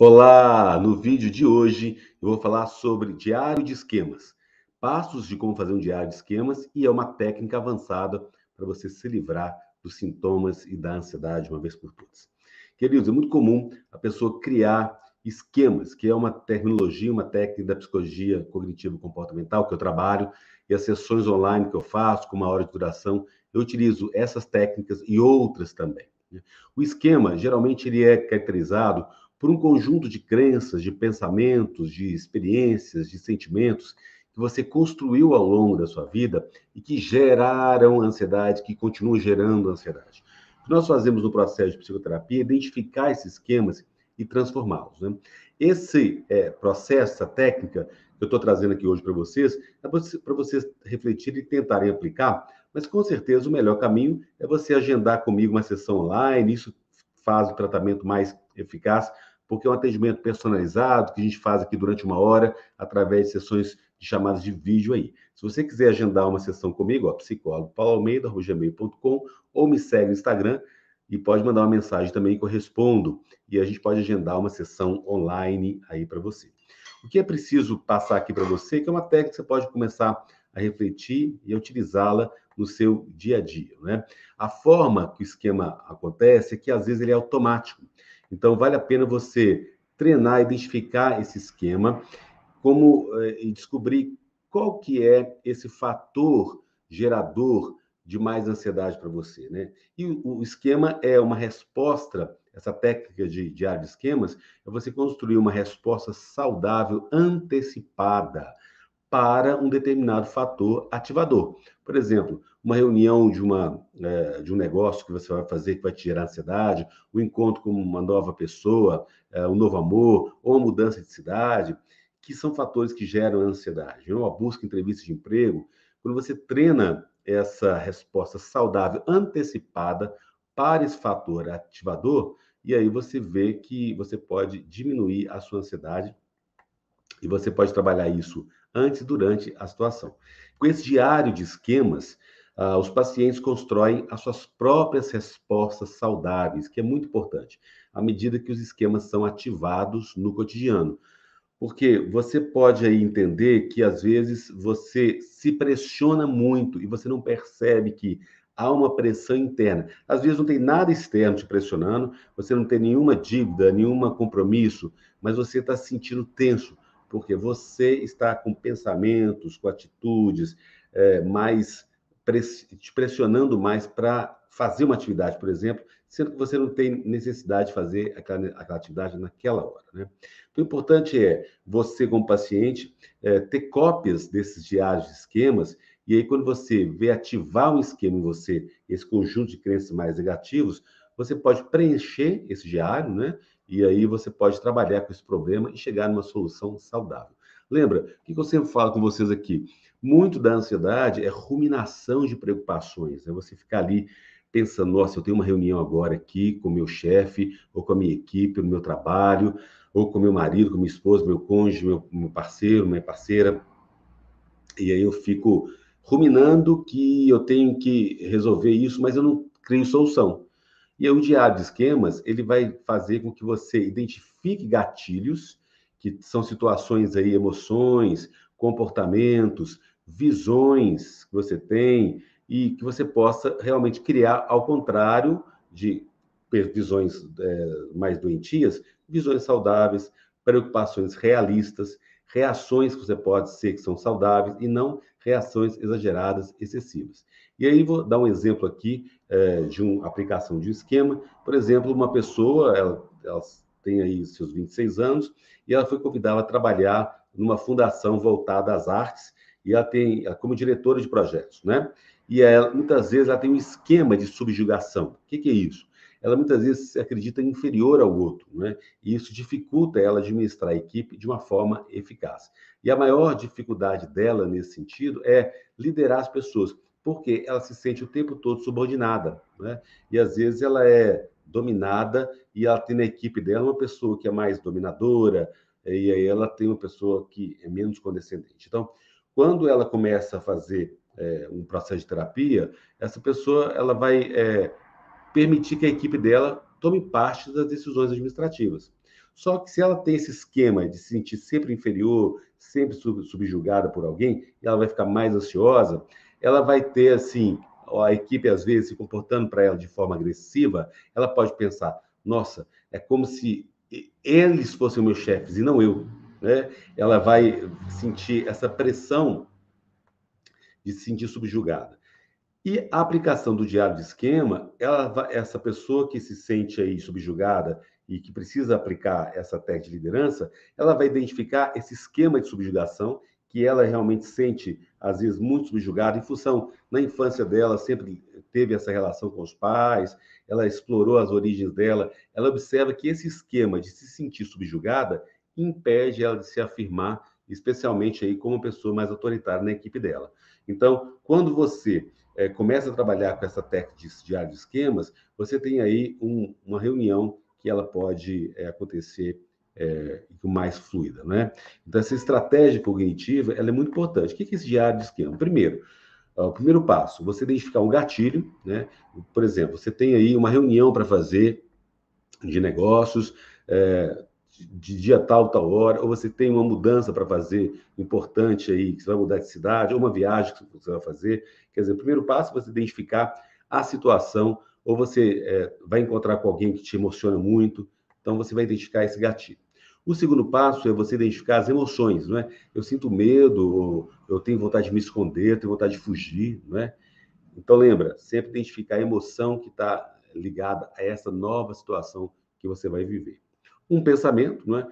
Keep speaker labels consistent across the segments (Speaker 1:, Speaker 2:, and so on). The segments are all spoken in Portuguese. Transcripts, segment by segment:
Speaker 1: Olá! No vídeo de hoje eu vou falar sobre diário de esquemas, passos de como fazer um diário de esquemas e é uma técnica avançada para você se livrar dos sintomas e da ansiedade de uma vez por todas. Queridos, é muito comum a pessoa criar esquemas, que é uma terminologia, uma técnica da psicologia cognitivo-comportamental que eu trabalho e as sessões online que eu faço com uma hora de duração, eu utilizo essas técnicas e outras também. O esquema, geralmente, ele é caracterizado por um conjunto de crenças, de pensamentos, de experiências, de sentimentos que você construiu ao longo da sua vida e que geraram ansiedade, que continuam gerando ansiedade. O que nós fazemos no processo de psicoterapia é identificar esses esquemas e transformá-los, né? Esse processo, essa técnica que eu estou trazendo aqui hoje para vocês, é para vocês refletirem e tentarem aplicar, mas com certeza o melhor caminho é você agendar comigo uma sessão online, isso faz o tratamento mais eficaz, porque é um atendimento personalizado que a gente faz aqui durante uma hora, através de sessões de chamadas de vídeo aí. Se você quiser agendar uma sessão comigo, ó, psicólogo pauloalmeida@gmail.com, ou me segue no Instagram e pode mandar uma mensagem também que eu respondo, e a gente pode agendar uma sessão online aí para você. O que é preciso passar aqui para você, que é uma técnica que você pode começar a refletir e utilizá-la no seu dia a dia, né? A forma que o esquema acontece é que às vezes ele é automático. Então vale a pena você treinar, identificar esse esquema, e descobrir qual que é esse fator gerador de mais ansiedade para você, né? E o esquema é uma resposta, essa técnica de diário de esquemas, é você construir uma resposta saudável antecipada para um determinado fator ativador. Por exemplo, uma reunião de um negócio que você vai fazer que vai te gerar ansiedade, o encontro com uma nova pessoa, um novo amor, ou uma mudança de cidade, que são fatores que geram ansiedade. Uma busca, entrevista de emprego, quando você treina essa resposta saudável antecipada para esse fator ativador, e aí você vê que você pode diminuir a sua ansiedade e você pode trabalhar isso antes e durante a situação. Com esse diário de esquemas, os pacientes constroem as suas próprias respostas saudáveis, que é muito importante, à medida que os esquemas são ativados no cotidiano. Porque você pode aí entender que às vezes você se pressiona muito e você não percebe que há uma pressão interna. Às vezes não tem nada externo te pressionando, você não tem nenhuma dívida, nenhum compromisso, mas você está se sentindo tenso, porque você está com pensamentos, com atitudes mais te pressionando mais para fazer uma atividade, por exemplo, sendo que você não tem necessidade de fazer aquela atividade naquela hora, né? O importante é você, como paciente, ter cópias desses diários de esquemas, e aí quando você vê ativar um esquema em você, esse conjunto de crenças mais negativos, você pode preencher esse diário, né? E aí você pode trabalhar com esse problema e chegar numa solução saudável. Lembra, o que eu sempre falo com vocês aqui? Muito da ansiedade é ruminação de preocupações, é você ficar ali pensando, nossa, eu tenho uma reunião agora aqui com o meu chefe, ou com a minha equipe, no meu trabalho, ou com meu marido, com minha esposa, meu cônjuge, meu parceiro, minha parceira, e aí eu fico ruminando que eu tenho que resolver isso, mas eu não crio solução. E aí o diário de esquemas, ele vai fazer com que você identifique gatilhos, que são situações aí, emoções, comportamentos, visões que você tem, e que você possa realmente criar, ao contrário de visões mais doentias, visões saudáveis, preocupações realistas, reações que você pode ser que são saudáveis e não reações exageradas, excessivas. E aí vou dar um exemplo aqui de uma aplicação de um esquema. Por exemplo, uma pessoa, ela tem aí seus 26 anos e ela foi convidada a trabalhar numa fundação voltada às artes e ela tem como diretora de projetos, né? E ela, muitas vezes ela tem um esquema de subjugação. O que é isso? Ela muitas vezes se acredita inferior ao outro, né? E isso dificulta ela administrar a equipe de uma forma eficaz. E a maior dificuldade dela nesse sentido é liderar as pessoas, porque ela se sente o tempo todo subordinada, né? E às vezes ela é dominada e ela tem na equipe dela uma pessoa que é mais dominadora, e aí ela tem uma pessoa que é menos condescendente. Então, quando ela começa a fazer um processo de terapia, essa pessoa ela vai permitir que a equipe dela tome parte das decisões administrativas. Só que se ela tem esse esquema de se sentir sempre inferior, sempre subjugada por alguém, ela vai ficar mais ansiosa, ela vai ter, assim, a equipe às vezes se comportando para ela de forma agressiva, ela pode pensar, nossa, é como se eles fossem meus chefes e não eu, né? Ela vai sentir essa pressão de se sentir subjugada. E a aplicação do diário de esquema, essa pessoa que se sente aí subjugada e que precisa aplicar essa técnica de liderança, ela vai identificar esse esquema de subjugação que ela realmente sente, às vezes, muito subjugada, em função, na infância dela, sempre teve essa relação com os pais, ela explorou as origens dela, ela observa que esse esquema de se sentir subjugada impede ela de se afirmar, especialmente aí como uma pessoa mais autoritária na equipe dela. Então, quando você começa a trabalhar com essa técnica de diário de esquemas, você tem aí uma reunião que ela pode acontecer mais fluida, né? Então, essa estratégia cognitiva, ela é muito importante. O que é esse diário de esquema? Primeiro, o primeiro passo, você identificar um gatilho, né? Por exemplo, você tem aí uma reunião para fazer de negócios, de dia tal hora, ou você tem uma mudança para fazer importante aí, que você vai mudar de cidade, ou uma viagem que você vai fazer. Quer dizer, o primeiro passo é você identificar a situação, ou você vai encontrar com alguém que te emociona muito, então você vai identificar esse gatilho. O segundo passo é você identificar as emoções, não é? Eu sinto medo, ou eu tenho vontade de me esconder, tenho vontade de fugir, não é? Então lembra, sempre identificar a emoção que está ligada a essa nova situação que você vai viver. Um pensamento, não é?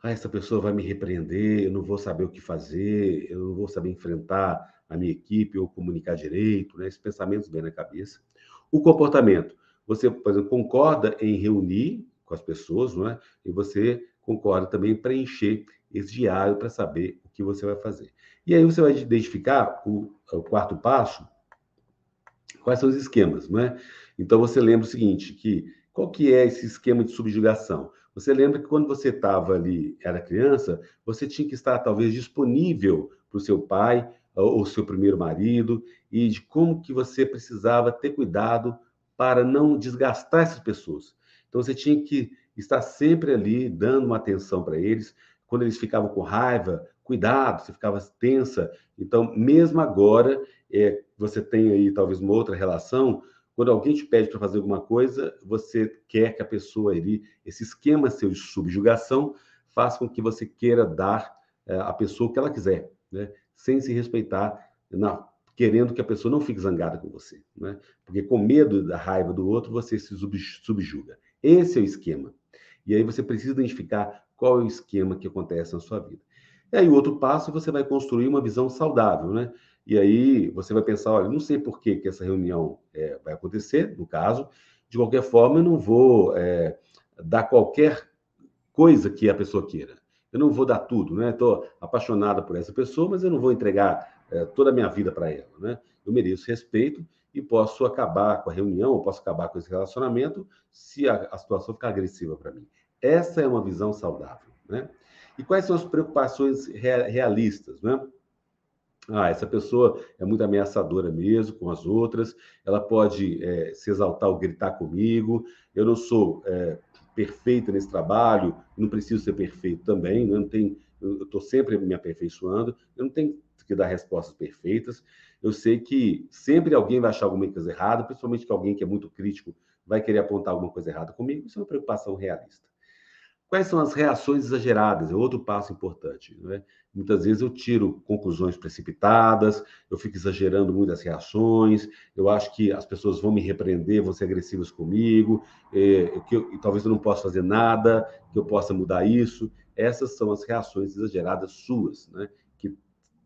Speaker 1: Ah, essa pessoa vai me repreender, eu não vou saber o que fazer, eu não vou saber enfrentar a minha equipe ou comunicar direito, né? Esses pensamentos vêm na cabeça. O comportamento, você, por exemplo, concorda em reunir com as pessoas, não é? E você concorda também em preencher esse diário para saber o que você vai fazer. E aí você vai identificar o quarto passo, quais são os esquemas, não é? Então você lembra o seguinte, que qual que é esse esquema de subjugação? Você lembra que quando você estava ali, era criança, você tinha que estar talvez disponível para o seu pai ou seu primeiro marido e de como que você precisava ter cuidado para não desgastar essas pessoas. Então você tinha que estar sempre ali dando uma atenção para eles. Quando eles ficavam com raiva, cuidado, você ficava tensa. Então, mesmo agora, você tem aí talvez uma outra relação, quando alguém te pede para fazer alguma coisa, você quer que a pessoa ali, esse esquema seu de subjugação, faça com que você queira dar à pessoa o que ela quiser, né? Sem se respeitar, querendo que a pessoa não fique zangada com você, né? Porque com medo da raiva do outro, você se subjuga. Esse é o esquema. E aí você precisa identificar qual é o esquema que acontece na sua vida. E aí, o outro passo, você vai construir uma visão saudável, né? E aí você vai pensar, olha, não sei por que essa reunião vai acontecer, no caso, de qualquer forma, eu não vou dar qualquer coisa que a pessoa queira. Eu não vou dar tudo, né? Estou apaixonada por essa pessoa, mas eu não vou entregar toda a minha vida para ela, né? Eu mereço respeito e posso acabar com a reunião, ou posso acabar com esse relacionamento se a situação ficar agressiva para mim. Essa é uma visão saudável, né? E quais são as preocupações realistas, né? Ah, essa pessoa é muito ameaçadora mesmo com as outras, ela pode se exaltar ou gritar comigo, eu não sou perfeito nesse trabalho, não preciso ser perfeito também, né? Não tem, eu estou sempre me aperfeiçoando, eu não tenho que dar respostas perfeitas, eu sei que sempre alguém vai achar alguma coisa errada, principalmente que alguém que é muito crítico vai querer apontar alguma coisa errada comigo, isso é uma preocupação realista. Quais são as reações exageradas? É outro passo importante, né? Muitas vezes eu tiro conclusões precipitadas, eu fico exagerando muito as reações, eu acho que as pessoas vão me repreender, vão ser agressivas comigo, e talvez eu não possa fazer nada, que eu possa mudar isso. Essas são as reações exageradas suas, né? Que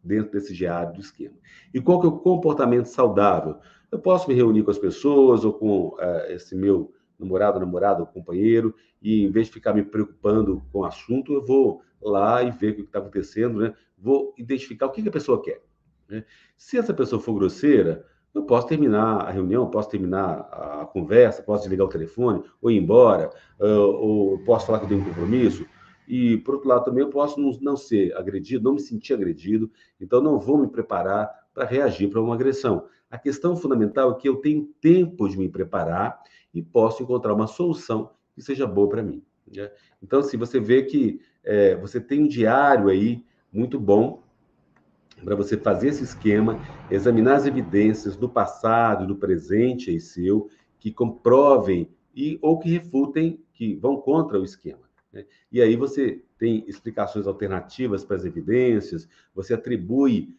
Speaker 1: dentro desse diário do esquema. E qual que é o comportamento saudável? Eu posso me reunir com as pessoas ou com esse meu namorado, ou companheiro, e em vez de ficar me preocupando com o assunto, eu vou lá e ver o que está acontecendo, né? Vou identificar o que a pessoa quer, né? Se essa pessoa for grosseira, eu posso terminar a reunião, posso terminar a conversa, posso desligar o telefone, ou ir embora, ou posso falar que eu tenho um compromisso. E, por outro lado, também eu posso não ser agredido, não me sentir agredido, então não vou me preparar para reagir para uma agressão. A questão fundamental é que eu tenho tempo de me preparar e posso encontrar uma solução que seja boa para mim. né? Então, assim, você vê que você tem um diário aí muito bom para você fazer esse esquema, examinar as evidências do passado e do presente aí seu, que comprovem ou que refutem, que vão contra o esquema, né? E aí você tem explicações alternativas para as evidências, você atribui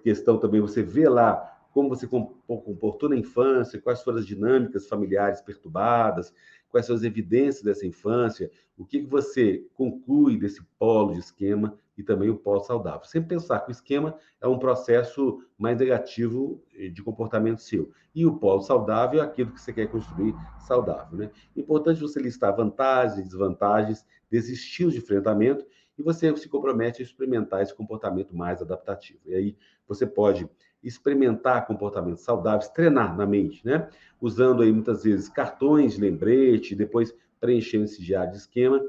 Speaker 1: questão também, você vê lá como você comportou na infância, quais foram as dinâmicas familiares perturbadas, quais são as evidências dessa infância, o que você conclui desse polo de esquema e também o polo saudável. Sempre pensar que o esquema é um processo mais negativo de comportamento seu. E o polo saudável é aquilo que você quer construir saudável, né? Importante você listar vantagens e desvantagens desse estilo de enfrentamento e você se compromete a experimentar esse comportamento mais adaptativo. E aí você pode experimentar comportamentos saudáveis, treinar na mente, né? Usando aí muitas vezes cartões de lembrete, depois preenchendo esse diário de esquema,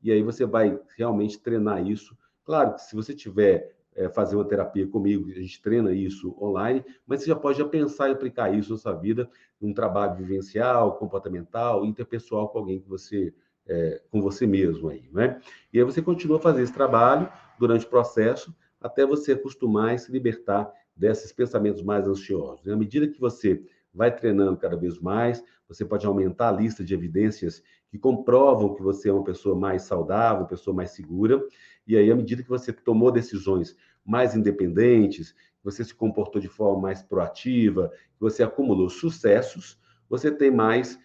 Speaker 1: e aí você vai realmente treinar isso. Claro que se você tiver fazer uma terapia comigo, a gente treina isso online, mas você já pode pensar em aplicar isso na sua vida, num trabalho vivencial, comportamental, interpessoal com alguém que você, com você mesmo aí, né? E aí você continua a fazer esse trabalho durante o processo, até você acostumar e se libertar desses pensamentos mais ansiosos. E à medida que você vai treinando cada vez mais, você pode aumentar a lista de evidências que comprovam que você é uma pessoa mais saudável, uma pessoa mais segura, e aí, à medida que você tomou decisões mais independentes, você se comportou de forma mais proativa, você acumulou sucessos, você tem mais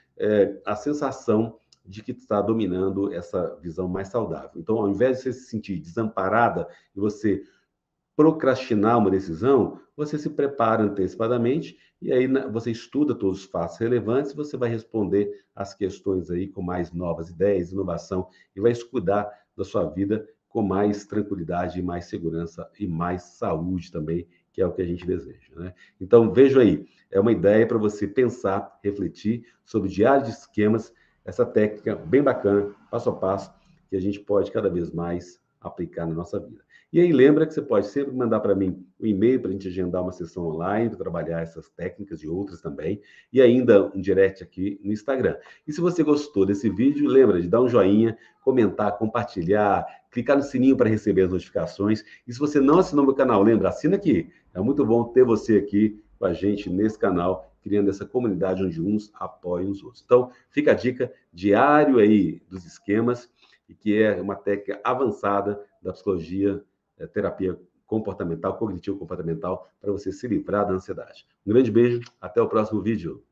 Speaker 1: a sensação de que está dominando essa visão mais saudável. Então, ao invés de você se sentir desamparada e você procrastinar uma decisão, você se prepara antecipadamente e aí você estuda todos os fatos relevantes e você vai responder as questões aí com mais novas ideias, inovação e vai cuidar da sua vida com mais tranquilidade, mais segurança e mais saúde também, que é o que a gente deseja, né? Então, veja aí, é uma ideia para você pensar, refletir sobre diário de esquemas, essa técnica bem bacana, passo a passo, que a gente pode cada vez mais aplicar na nossa vida. E aí lembra que você pode sempre mandar para mim um e-mail para a gente agendar uma sessão online, para trabalhar essas técnicas e outras também, e ainda um direct aqui no Instagram. E se você gostou desse vídeo, lembra de dar um joinha, comentar, compartilhar, clicar no sininho para receber as notificações. E se você não assinou meu canal, lembra, assina aqui. É muito bom ter você aqui com a gente nesse canal, criando essa comunidade onde uns apoiam os outros. Então, fica a dica diário aí dos esquemas, e que é uma técnica avançada da psicologia, terapia comportamental, cognitivo-comportamental, para você se livrar da ansiedade. Um grande beijo, até o próximo vídeo.